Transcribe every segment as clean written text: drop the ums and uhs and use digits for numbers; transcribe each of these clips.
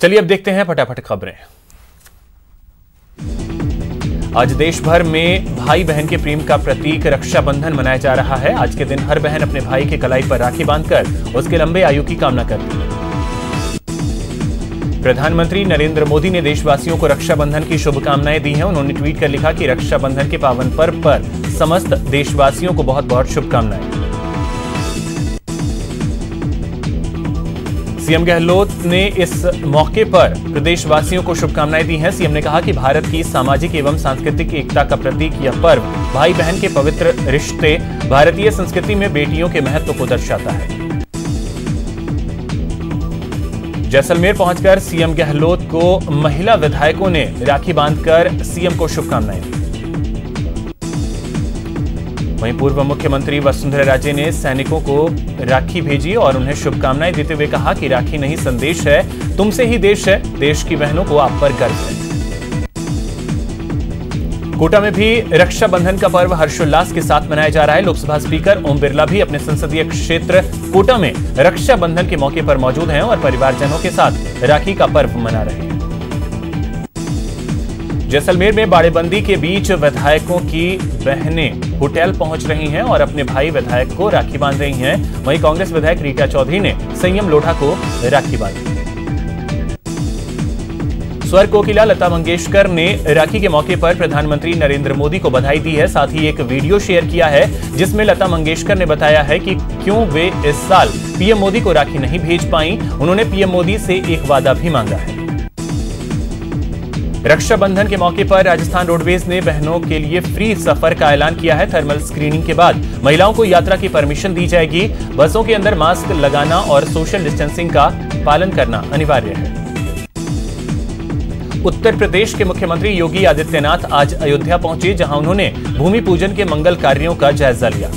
चलिए अब देखते हैं फटाफट खबरें। आज देश भर में भाई बहन के प्रेम का प्रतीक रक्षाबंधन मनाया जा रहा है। आज के दिन हर बहन अपने भाई के कलाई पर राखी बांधकर उसके लंबे आयु की कामना करती है। प्रधानमंत्री नरेंद्र मोदी ने देशवासियों को रक्षाबंधन की शुभकामनाएं दी हैं। उन्होंने ट्वीट कर लिखा कि रक्षाबंधन के पावन पर्व पर समस्त देशवासियों को बहुत बहुत शुभकामनाएं। सीएम गहलोत ने इस मौके पर प्रदेशवासियों को शुभकामनाएं दी हैं। सीएम ने कहा कि भारत की सामाजिक एवं सांस्कृतिक एकता का प्रतीक यह पर्व भाई बहन के पवित्र रिश्ते भारतीय संस्कृति में बेटियों के महत्व को दर्शाता है। जैसलमेर पहुंचकर सीएम गहलोत को महिला विधायकों ने राखी बांधकर सीएम को शुभकामनाएं दी। वहीं पूर्व मुख्यमंत्री वसुंधरा राजे ने सैनिकों को राखी भेजी और उन्हें शुभकामनाएं देते हुए कहा कि राखी नहीं संदेश है, तुमसे ही देश है, देश की बहनों को आप पर गर्व है। कोटा में भी रक्षाबंधन का पर्व हर्षोल्लास के साथ मनाया जा रहा है। लोकसभा स्पीकर ओम बिरला भी अपने संसदीय क्षेत्र कोटा में रक्षाबंधन के मौके पर मौजूद हैं और परिवारजनों के साथ राखी का पर्व मना रहे हैं। जैसलमेर में बाड़ेबंदी के बीच विधायकों की बहनें होटल पहुंच रही हैं और अपने भाई विधायक को राखी बांध रही हैं। वहीं कांग्रेस विधायक रीटा चौधरी ने संयम लोढ़ा को राखी बांधी। स्वर कोकिला लता मंगेशकर ने राखी के मौके पर प्रधानमंत्री नरेंद्र मोदी को बधाई दी है। साथ ही एक वीडियो शेयर किया है जिसमें लता मंगेशकर ने बताया है कि क्यों वे इस साल पीएम मोदी को राखी नहीं भेज पाई। उन्होंने पीएम मोदी से एक वादा भी मांगा है। रक्षाबंधन के मौके पर राजस्थान रोडवेज ने बहनों के लिए फ्री सफर का ऐलान किया है। थर्मल स्क्रीनिंग के बाद महिलाओं को यात्रा की परमिशन दी जाएगी। बसों के अंदर मास्क लगाना और सोशल डिस्टेंसिंग का पालन करना अनिवार्य है। उत्तर प्रदेश के मुख्यमंत्री योगी आदित्यनाथ आज अयोध्या पहुंचे, जहां उन्होंने भूमि पूजन के मंगल कार्यों का जायजा लिया।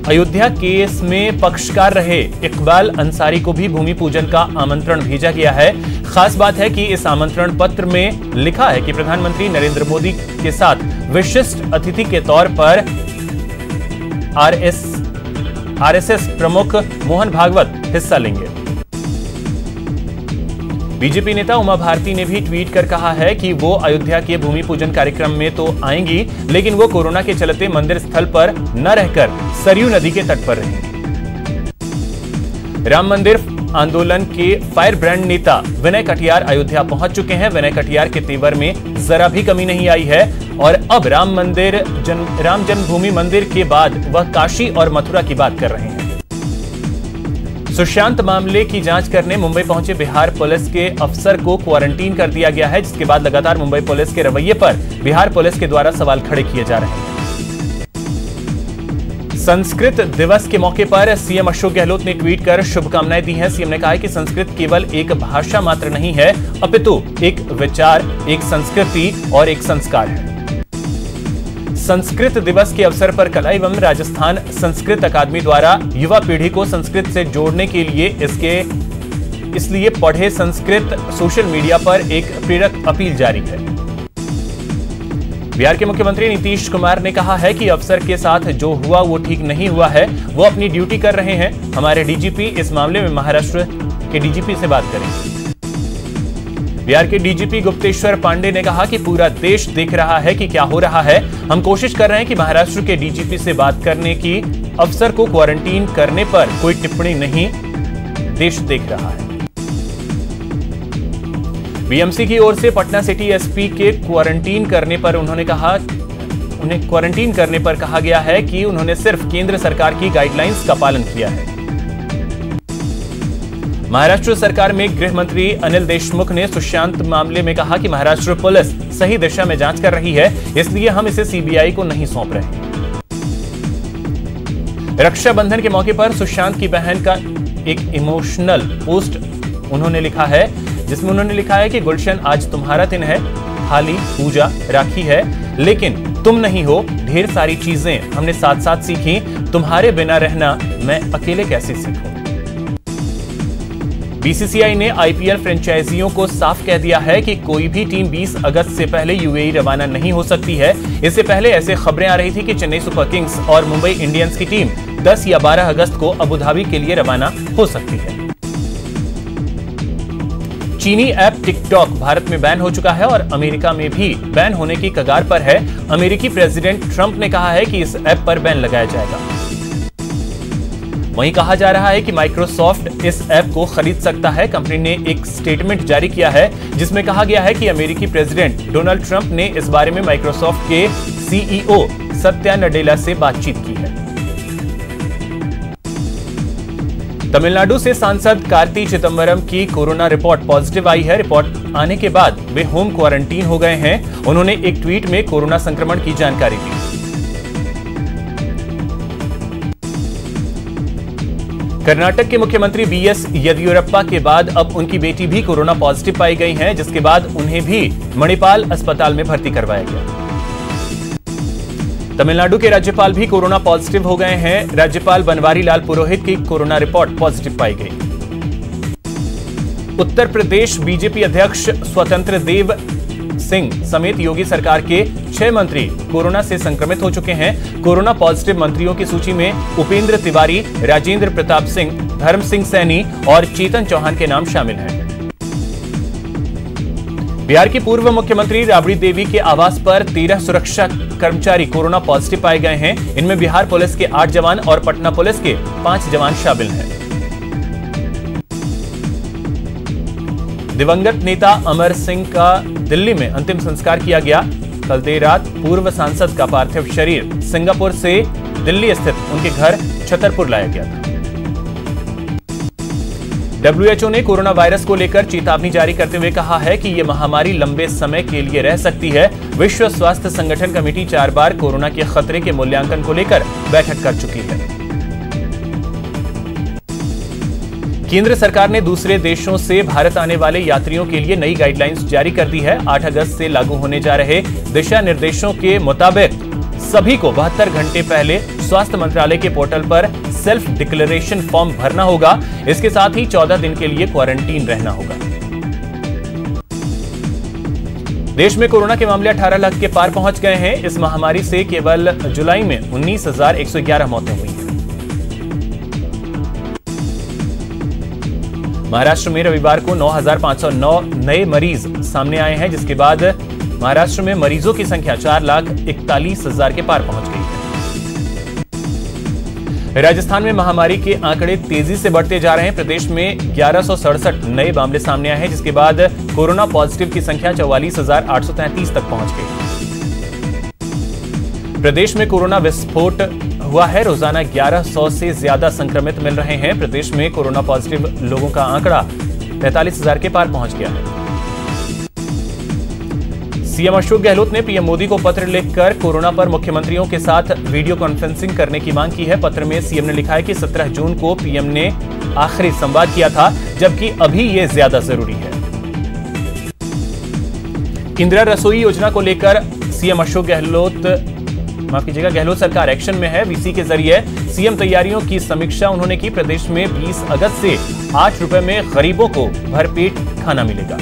अयोध्या केस में पक्षकार रहे इकबाल अंसारी को भी भूमि पूजन का आमंत्रण भेजा गया है। खास बात है कि इस आमंत्रण पत्र में लिखा है कि प्रधानमंत्री नरेंद्र मोदी के साथ विशिष्ट अतिथि के तौर पर आरएसएस प्रमुख मोहन भागवत हिस्सा लेंगे। बीजेपी नेता उमा भारती ने भी ट्वीट कर कहा है कि वो अयोध्या के भूमि पूजन कार्यक्रम में तो आएंगी, लेकिन वो कोरोना के चलते मंदिर स्थल पर न रहकर सरयू नदी के तट पर रहेंगी। राम मंदिर आंदोलन के फायर ब्रांड नेता विनय कटियार अयोध्या पहुंच चुके हैं। विनय कटियार के तेवर में जरा भी कमी नहीं आई है और अब राम जन्मभूमि मंदिर के बाद वह काशी और मथुरा की बात कर रहे हैं। सुशांत मामले की जांच करने मुंबई पहुंचे बिहार पुलिस के अफसर को क्वारंटीन कर दिया गया है, जिसके बाद लगातार मुंबई पुलिस के रवैये पर बिहार पुलिस के द्वारा सवाल खड़े किए जा रहे हैं। संस्कृत दिवस के मौके पर सीएम अशोक गहलोत ने ट्वीट कर शुभकामनाएं दी हैं। सीएम ने कहा है कि संस्कृत केवल एक भाषा मात्र नहीं है, अपितु एक विचार, एक संस्कृति और एक संस्कार है। संस्कृत दिवस के अवसर पर कला एवं राजस्थान संस्कृत अकादमी द्वारा युवा पीढ़ी को संस्कृत से जोड़ने के लिए इसलिए पढ़े संस्कृत सोशल मीडिया पर एक प्रेरक अपील जारी है। बिहार के मुख्यमंत्री नीतीश कुमार ने कहा है कि अफसर के साथ जो हुआ वो ठीक नहीं हुआ है, वो अपनी ड्यूटी कर रहे हैं। हमारे डीजीपी इस मामले में महाराष्ट्र के डीजीपी से बात करेंगे। बिहार के डीजीपी गुप्तेश्वर पांडे ने कहा कि पूरा देश देख रहा है कि क्या हो रहा है। हम कोशिश कर रहे हैं कि महाराष्ट्र के डीजीपी से बात करने की, अफसर को क्वारंटीन करने पर कोई टिप्पणी नहीं, देश देख रहा है। बीएमसी की ओर से पटना सिटी एसपी के क्वारंटीन करने पर उन्हें क्वारंटीन करने पर कहा गया है कि उन्होंने सिर्फ केंद्र सरकार की गाइडलाइंस का पालन किया है। महाराष्ट्र सरकार में गृह मंत्री अनिल देशमुख ने सुशांत मामले में कहा कि महाराष्ट्र पुलिस सही दिशा में जांच कर रही है, इसलिए हम इसे सीबीआई को नहीं सौंप रहे हैं। रक्षाबंधन के मौके पर सुशांत की बहन का एक इमोशनल पोस्ट उन्होंने लिखा है, जिसमें उन्होंने लिखा है कि गुलशन आज तुम्हारा दिन है, थाली, पूजा, राखी है, लेकिन तुम नहीं हो। ढेर सारी चीजें हमने साथ साथ सीखी, तुम्हारे बिना रहना मैं अकेले कैसे सीखूं। बीसीसीआई ने आईपीएल फ्रेंचाइजियों को साफ कह दिया है कि कोई भी टीम 20 अगस्त से पहले यूएई रवाना नहीं हो सकती है। इससे पहले ऐसे खबरें आ रही थी कि चेन्नई सुपर किंग्स और मुंबई इंडियंस की टीम 10 या 12 अगस्त को अबू धाबी के लिए रवाना हो सकती है। चीनी ऐप टिकटॉक भारत में बैन हो चुका है और अमेरिका में भी बैन होने की कगार पर है। अमेरिकी प्रेसिडेंट ट्रंप ने कहा है कि इस ऐप पर बैन लगाया जाएगा। वहीं कहा जा रहा है कि माइक्रोसॉफ्ट इस ऐप को खरीद सकता है। कंपनी ने एक स्टेटमेंट जारी किया है जिसमें कहा गया है कि अमेरिकी प्रेसिडेंट डोनाल्ड ट्रंप ने इस बारे में माइक्रोसॉफ्ट के सीईओ सत्या नडेला से बातचीत की है। तमिलनाडु से सांसद कार्ति चिदंबरम की कोरोना रिपोर्ट पॉजिटिव आई है। रिपोर्ट आने के बाद वे होम क्वारंटीन हो गए हैं। उन्होंने एक ट्वीट में कोरोना संक्रमण की जानकारी दी। कर्नाटक के मुख्यमंत्री बीएस येदियुरप्पा के बाद अब उनकी बेटी भी कोरोना पॉजिटिव पाई गई हैं, जिसके बाद उन्हें भी मणिपाल अस्पताल में भर्ती करवाया गया। तमिलनाडु के राज्यपाल भी कोरोना पॉजिटिव हो गए हैं। राज्यपाल बनवारी लाल पुरोहित की कोरोना रिपोर्ट पॉजिटिव पाई गई। उत्तर प्रदेश बीजेपी अध्यक्ष स्वतंत्र देव सिंह समेत योगी सरकार के 6 मंत्री कोरोना से संक्रमित हो चुके हैं। कोरोना पॉजिटिव मंत्रियों की सूची में उपेंद्र तिवारी, राजेंद्र प्रताप सिंह, धर्म सिंह सैनी और चेतन चौहान के नाम शामिल हैं। बिहार की पूर्व मुख्यमंत्री राबड़ी देवी के आवास पर 13 सुरक्षा कर्मचारी कोरोना पॉजिटिव पाए गए हैं। इनमें बिहार पुलिस के 8 जवान और पटना पुलिस के 5 जवान शामिल हैं। दिवंगत नेता अमर सिंह का दिल्ली में अंतिम संस्कार किया गया। कल देर रात पूर्व सांसद का पार्थिव शरीर सिंगापुर से दिल्ली स्थित उनके घर छतरपुर लाया गया था। WHO ने कोरोना वायरस को लेकर चेतावनी जारी करते हुए कहा है कि यह महामारी लंबे समय के लिए रह सकती है। विश्व स्वास्थ्य संगठन कमेटी 4 बार कोरोना के खतरे के मूल्यांकन को लेकर बैठक कर चुकी है। केंद्र सरकार ने दूसरे देशों से भारत आने वाले यात्रियों के लिए नई गाइडलाइंस जारी कर दी है। 8 अगस्त से लागू होने जा रहे दिशा निर्देशों के मुताबिक सभी को 72 घंटे पहले स्वास्थ्य मंत्रालय के पोर्टल पर सेल्फ डिक्लेरेशन फॉर्म भरना होगा। इसके साथ ही 14 दिन के लिए क्वारंटीन रहना होगा। देश में कोरोना के मामले 18 लाख के पार पहुंच गए हैं। इस महामारी से केवल जुलाई में 19,111 मौतें हुई हैं। महाराष्ट्र में रविवार को 9,509 नए मरीज सामने आए हैं, जिसके बाद महाराष्ट्र में मरीजों की संख्या 4,41,000 के पार पहुंच गई है। राजस्थान में महामारी के आंकड़े तेजी से बढ़ते जा रहे हैं। प्रदेश में 1167 नए मामले सामने आए हैं, जिसके बाद कोरोना पॉजिटिव की संख्या 44,833 तक पहुंच गई। प्रदेश में कोरोना विस्फोट हुआ है। रोजाना 1100 से ज्यादा संक्रमित मिल रहे हैं। प्रदेश में कोरोना पॉजिटिव लोगों का आंकड़ा 43,000 के पार पहुंच गया है। सीएम अशोक गहलोत ने पीएम मोदी को पत्र लिखकर कोरोना पर मुख्यमंत्रियों के साथ वीडियो कॉन्फ्रेंसिंग करने की मांग की है। पत्र में सीएम ने लिखा है कि 17 जून को पीएम ने आखिरी संवाद किया था, जबकि अभी ये ज्यादा जरूरी है। इंदिरा रसोई योजना को लेकर सीएम अशोक गहलोत सरकार एक्शन में है। वीसी के जरिए सीएम तैयारियों की समीक्षा उन्होंने की। प्रदेश में 20 अगस्त से 8 रुपए में गरीबों को भरपेट खाना मिलेगा।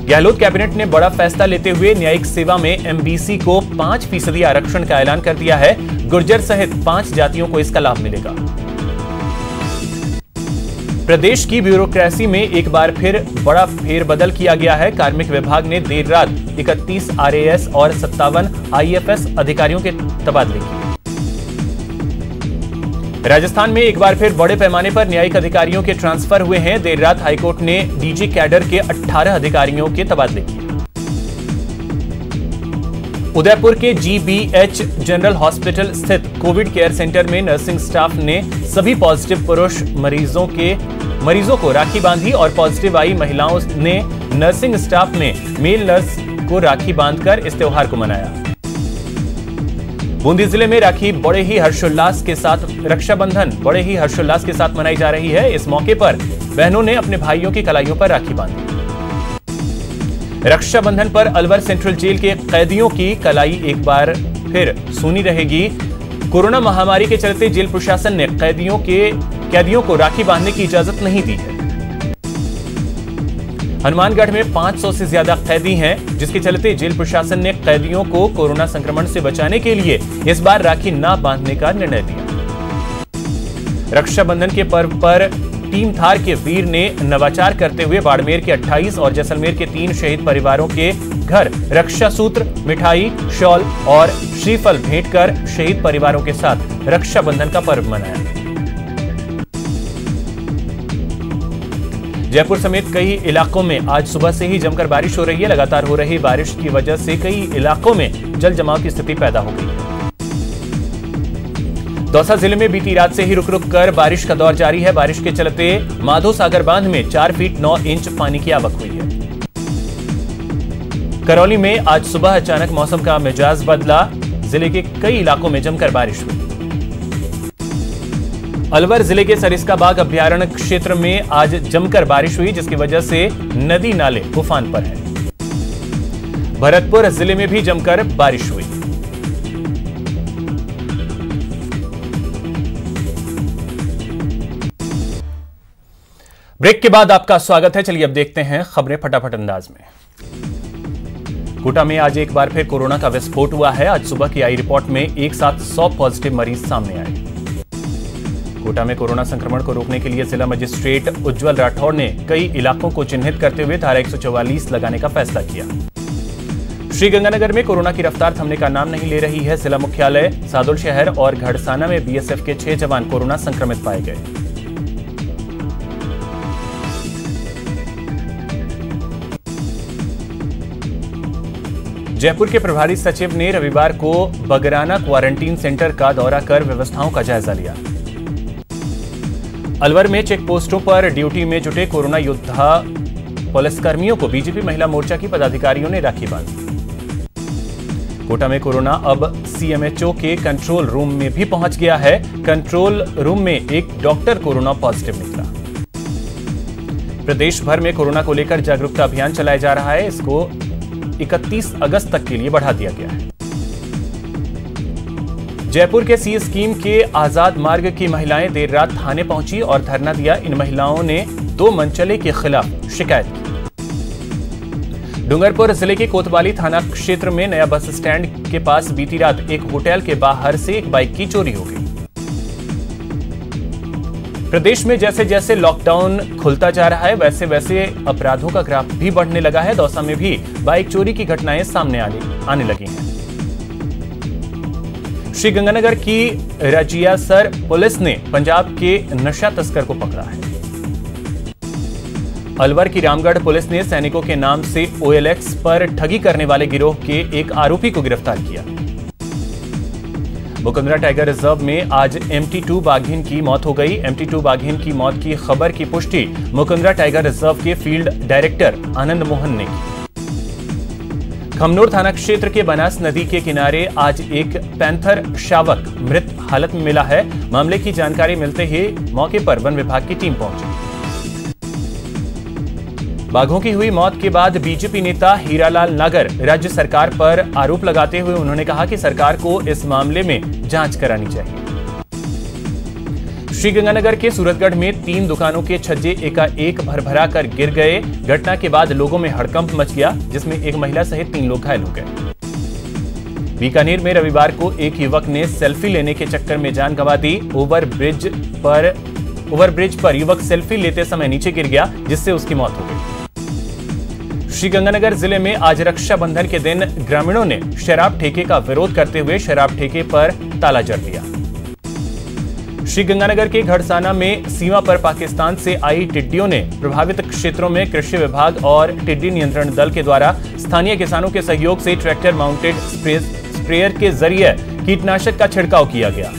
गहलोत कैबिनेट ने बड़ा फैसला लेते हुए न्यायिक सेवा में एमबीसी को 5% आरक्षण का ऐलान कर दिया है। गुर्जर सहित 5 जातियों को इसका लाभ मिलेगा। प्रदेश की ब्यूरोक्रेसी में एक बार फिर बड़ा फेरबदल किया गया है। कार्मिक विभाग ने देर रात 31 आरएएस और 57 आईएफएस अधिकारियों के तबादले किए। राजस्थान में एक बार फिर बड़े पैमाने पर न्यायिक अधिकारियों के ट्रांसफर हुए हैं। देर रात हाईकोर्ट ने डीजी कैडर के 18 अधिकारियों के तबादले किए। उदयपुर के जीबीएच जनरल हॉस्पिटल स्थित कोविड केयर सेंटर में नर्सिंग स्टाफ ने सभी पॉजिटिव पुरुष मरीजों को राखी बांधी और पॉजिटिव आई महिलाओं ने नर्सिंग स्टाफ में मेल नर्स को राखी बांधकर इस त्योहार को मनाया। बूंदी जिले में रक्षाबंधन बड़े ही हर्षोल्लास के साथ मनाई जा रही है। इस मौके पर बहनों ने अपने भाइयों की कलाइयों पर राखी बांधी। रक्षाबंधन पर अलवर सेंट्रल जेल के कैदियों की कलाई एक बार फिर सूनी रहेगी। कोरोना महामारी के चलते जेल प्रशासन ने कैदियों को राखी बांधने की इजाजत नहीं दी है। हनुमानगढ़ में 500 से ज्यादा कैदी हैं, जिसके चलते जेल प्रशासन ने कैदियों को कोरोना संक्रमण से बचाने के लिए इस बार राखी न बांधने का निर्णय लिया। रक्षाबंधन के पर्व पर टीम थार के वीर ने नवाचार करते हुए बाड़मेर के 28 और जैसलमेर के 3 शहीद परिवारों के घर रक्षा सूत्र, मिठाई, शॉल और श्रीफल भेंट कर शहीद परिवारों के साथ रक्षाबंधन का पर्व मनाया। जयपुर समेत कई इलाकों में आज सुबह से ही जमकर बारिश हो रही है। लगातार हो रही बारिश की वजह से कई इलाकों में जल जमाव की स्थिति पैदा हो गई है। दौसा जिले में बीती रात से ही रुक रुक कर बारिश का दौर जारी है। बारिश के चलते माधो सागर बांध में 4 फीट 9 इंच पानी की आवक हुई है। करौली में आज सुबह अचानक मौसम का मिजाज बदला। जिले के कई इलाकों में जमकर बारिश हुई। अलवर जिले के सरिस्काबाग अभ्यारण्य क्षेत्र में आज जमकर बारिश हुई, जिसकी वजह से नदी नाले उफान पर हैं। भरतपुर जिले में भी जमकर बारिश हुई। ब्रेक के बाद आपका स्वागत है। चलिए अब देखते हैं खबरें फटाफट अंदाज में। कोटा में आज एक बार फिर कोरोना का विस्फोट हुआ है। आज सुबह की आई रिपोर्ट में एक साथ 100 पॉजिटिव मरीज सामने आए। कोटा में कोरोना संक्रमण को रोकने के लिए जिला मजिस्ट्रेट उज्जवल राठौड़ ने कई इलाकों को चिन्हित करते हुए धारा 144 लगाने का फैसला किया। श्रीगंगानगर में कोरोना की रफ्तार थमने का नाम नहीं ले रही है। जिला मुख्यालय सादुल शहर और घड़साना में बीएसएफ के 6 जवान कोरोना संक्रमित पाए गए। जयपुर के प्रभारी सचिव ने रविवार को बगराना क्वारंटीन सेंटर का दौरा कर व्यवस्थाओं का जायजा लिया। अलवर में चेक पोस्टों पर ड्यूटी में जुटे कोरोना योद्धा पुलिसकर्मियों को बीजेपी महिला मोर्चा की पदाधिकारियों ने राखी बांधी। कोटा में कोरोना अब सीएमएचओ के कंट्रोल रूम में भी पहुंच गया है। कंट्रोल रूम में एक डॉक्टर कोरोना पॉजिटिव निकला। प्रदेश भर में कोरोना को लेकर जागरूकता अभियान चलाया जा रहा है। इसको 31 अगस्त तक के लिए बढ़ा दिया गया है। जयपुर के सी स्कीम के आजाद मार्ग की महिलाएं देर रात थाने पहुंची और धरना दिया। इन महिलाओं ने 2 मनचले के खिलाफ शिकायत की। डूंगरपुर जिले के कोतवाली थाना क्षेत्र में नया बस स्टैंड के पास बीती रात एक होटल के बाहर से एक बाइक की चोरी हो गई। प्रदेश में जैसे जैसे लॉकडाउन खुलता जा रहा है, वैसे वैसे अपराधों का ग्राफ भी बढ़ने लगा है। दौसा में भी बाइक चोरी की घटनाएं सामने आने लगी हैं। श्रीगंगानगर की रजियासर पुलिस ने पंजाब के नशा तस्कर को पकड़ा है। अलवर की रामगढ़ पुलिस ने सैनिकों के नाम से OLX पर ठगी करने वाले गिरोह के एक आरोपी को गिरफ्तार किया। मुकुंदरा टाइगर रिजर्व में आज MT2 बाघिन की मौत हो गई। MT2 बाघिन की मौत की खबर की पुष्टि मुकुंदरा टाइगर रिजर्व के फील्ड डायरेक्टर आनंद मोहन ने की। खमनोर थाना क्षेत्र के बनास नदी के किनारे आज एक पैंथर शावक मृत हालत में मिला है। मामले की जानकारी मिलते ही मौके पर वन विभाग की टीम पहुंची। बाघों की हुई मौत के बाद बीजेपी नेता हीरालाल नागर राज्य सरकार पर आरोप लगाते हुए उन्होंने कहा कि सरकार को इस मामले में जांच करानी चाहिए। श्रीगंगानगर के सूरतगढ़ में 3 दुकानों के छज्जे एकाएक भरभरा कर गिर गए। घटना के बाद लोगों में हड़कंप मच गया, जिसमें एक महिला सहित 3 लोग घायल हो गए। बीकानेर में रविवार को एक युवक ने सेल्फी लेने के चक्कर में जान गंवा दी। ओवरब्रिज पर युवक सेल्फी लेते समय नीचे गिर गया, जिससे उसकी मौत हो गई। श्रीगंगानगर जिले में आज रक्षाबंधन के दिन ग्रामीणों ने शराब ठेके का विरोध करते हुए शराब ठेके पर ताला जड़ दिया। श्रीगंगानगर के घड़साना में सीमा पर पाकिस्तान से आई टिड्डियों ने प्रभावित क्षेत्रों में कृषि विभाग और टिड्डी नियंत्रण दल के द्वारा स्थानीय किसानों के सहयोग से ट्रैक्टर माउंटेड स्प्रेयर के जरिए कीटनाशक का छिड़काव किया गया।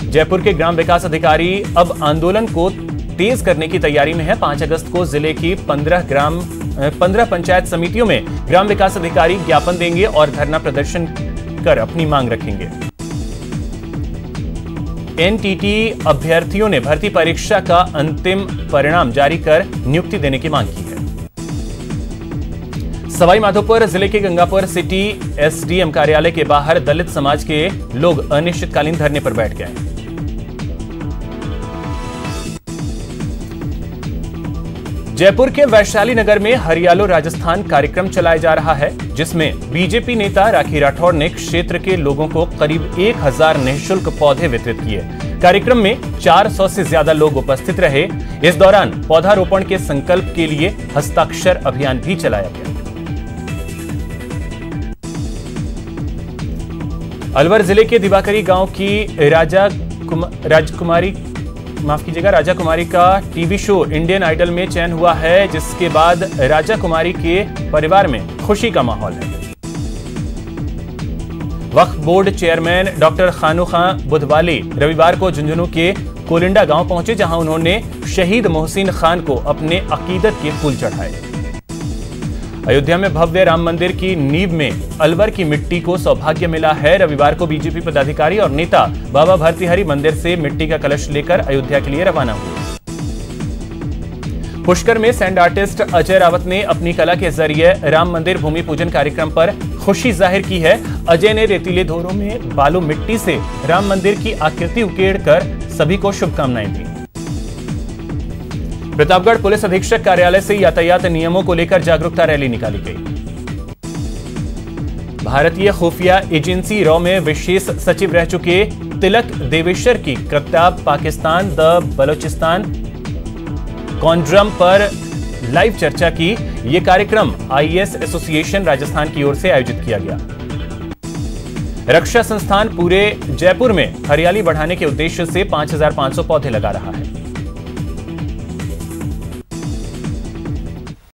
जयपुर के ग्राम विकास अधिकारी अब आंदोलन को तेज करने की तैयारी में है। 5 अगस्त को जिले की 15 पंचायत समितियों में ग्राम विकास अधिकारी ज्ञापन देंगे और धरना प्रदर्शन कर अपनी मांग रखेंगे। एनटीटी अभ्यर्थियों ने भर्ती परीक्षा का अंतिम परिणाम जारी कर नियुक्ति देने की मांग की है। सवाई माधोपुर जिले के गंगापुर सिटी एसडीएम कार्यालय के बाहर दलित समाज के लोग अनिश्चितकालीन धरने पर बैठ गए। जयपुर के वैशाली नगर में हरियालो राजस्थान कार्यक्रम चलाया जा रहा है, जिसमें बीजेपी नेता राखी राठौड़ ने क्षेत्र के लोगों को करीब 1000 निःशुल्क पौधे वितरित किए। कार्यक्रम में 400 से ज्यादा लोग उपस्थित रहे। इस दौरान पौधारोपण के संकल्प के लिए हस्ताक्षर अभियान भी चलाया गया। अलवर जिले के दिवाकरी गांव की राजा कुमारी का टीवी शो इंडियन आइडल में चयन हुआ है, जिसके बाद राजा कुमारी के परिवार में खुशी का माहौल है। वक्फ बोर्ड चेयरमैन डॉक्टर खानू खां बुधवाली रविवार को झुंझुनू के कोलिंडा गांव पहुंचे, जहां उन्होंने शहीद मोहसिन खान को अपने अकीदत के फूल चढ़ाए। अयोध्या में भव्य राम मंदिर की नींव में अलवर की मिट्टी को सौभाग्य मिला है। रविवार को बीजेपी पदाधिकारी और नेता बाबा भर्तृहरि मंदिर से मिट्टी का कलश लेकर अयोध्या के लिए रवाना हुए। पुष्कर में सैंड आर्टिस्ट अजय रावत ने अपनी कला के जरिए राम मंदिर भूमि पूजन कार्यक्रम पर खुशी जाहिर की है। अजय ने रेतीले धोरों में बालू मिट्टी से राम मंदिर की आकृति उकेड़कर सभी को शुभकामनाएं दी। प्रतापगढ़ पुलिस अधीक्षक कार्यालय से यातायात नियमों को लेकर जागरूकता रैली निकाली गई। भारतीय खुफिया एजेंसी रॉ में विशेष सचिव रह चुके तिलक देवेश्वर की करताब पाकिस्तान द बलोचिस्तान कॉन्ड्रम पर लाइव चर्चा की। यह कार्यक्रम आईएएस एसोसिएशन राजस्थान की ओर से आयोजित किया गया। रक्षा संस्थान पूरे जयपुर में हरियाली बढ़ाने के उद्देश्य से 5500 पौधे लगा रहा है।